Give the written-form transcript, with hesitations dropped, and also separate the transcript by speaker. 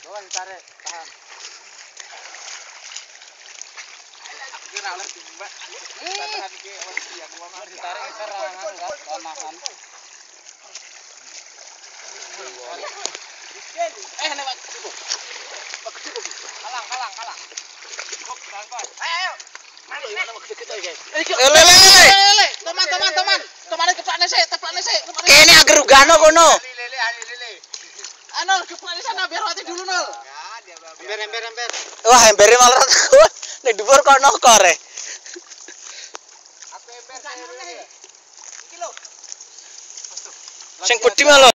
Speaker 1: Bawa ditarik, tahan. Kira oleh timbak. Tahan iki yang gua mau ditarik serangan enggak panahan. Nek Pak. Kalang. Kok bangkon. Ayo. Mari mana deket iki. Lele. Teman. Kemarin keplakne sik.
Speaker 2: Kene agar ugano kono.
Speaker 1: Lele.
Speaker 3: Anu keplakne sana biar mati dulu nol.
Speaker 1: Ya, dia ember.
Speaker 2: Wah, embere malah takut. Nek dhuwur kono kore.
Speaker 1: Aku ember.
Speaker 3: Iki lho.
Speaker 2: Sing putih malah